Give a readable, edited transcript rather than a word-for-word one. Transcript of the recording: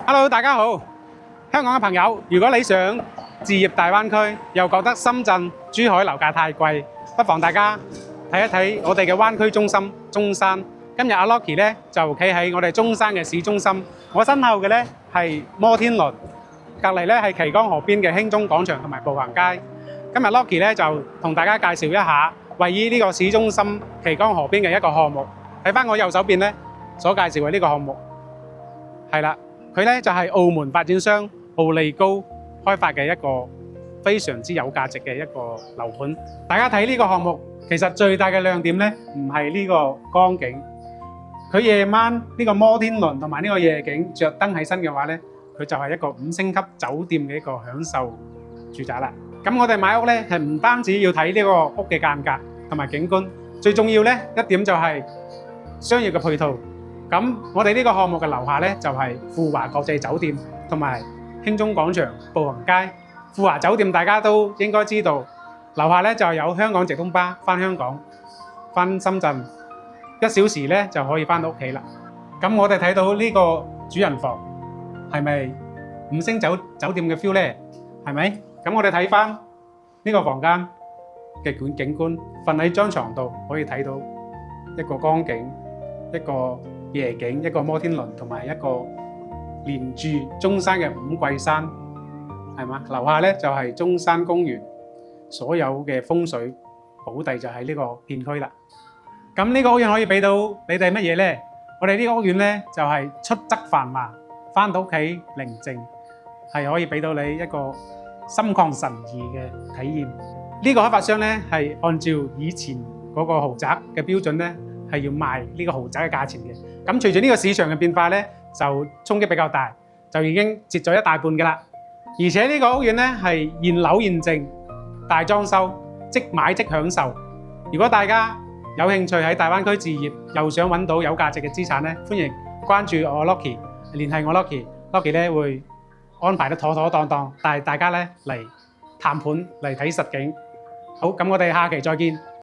Hello，大家好，香港嘅朋友，如果你想置業大灣區，又覺得深圳、珠海樓價太貴，不妨大家睇一睇我哋嘅灣區中心中山。今日阿 Locky 咧就企喺我哋中山嘅市中心，我身後嘅咧係摩天輪，隔離咧係旗江河邊嘅興中廣場同埋步行街。今日 Locky 咧就同大家介紹一下位於呢個市中心旗江河邊嘅一個項目。睇翻我右手邊咧所介紹嘅呢個項目，係啦。佢咧就係澳門發展商奧利高開發嘅一個非常之有價值嘅一個樓盤。大家睇呢個項目，其實最大嘅亮點咧，唔係呢個光景。佢夜晚呢個摩天輪同埋呢個夜景着燈起身嘅話咧，佢就係一個5星級酒店嘅一個享受住宅啦。咁我哋買屋咧係唔單止要睇呢個屋嘅間隔同埋景觀，最重要咧一點就係商業嘅配套。咁我哋呢個項目嘅樓下咧就係富華國際酒店同埋興中廣場步行街。富華酒店大家都應該知道，樓下咧就有香港直通巴返香港、返深圳，1小時咧就可以返到屋企啦。咁我哋睇到呢個主人房係咪5星酒店嘅 feel 咧？係咪？咁我哋睇返呢個房間嘅景觀，瞓喺張床度可以睇到一個光景，一個夜景，一個摩天輪，同埋一個連住中山嘅五桂山，係嘛？樓下咧就係中山公園，所有嘅風水寶地就喺呢個片區啦。咁呢個屋苑可以俾到你哋乜嘢咧？我哋呢個屋苑咧就係出則繁華，翻到屋企寧靜，係可以俾到你一個心曠神怡嘅體驗。呢個開發商咧係按照以前嗰個豪宅嘅標準咧，係要賣呢個豪宅嘅價錢嘅。咁隨住呢個市場嘅變化咧，就衝擊比較大，就已經折咗一大半㗎啦。而且呢個屋苑咧係現樓現淨，大裝修，即買即享受。如果大家有興趣喺大灣區置業，又想揾到有價值嘅資產咧，歡迎關注我 Locky， 聯繫我 Locky 咧會安排得妥妥當當，帶大家咧嚟談判嚟睇實景。好，咁我哋下期再見。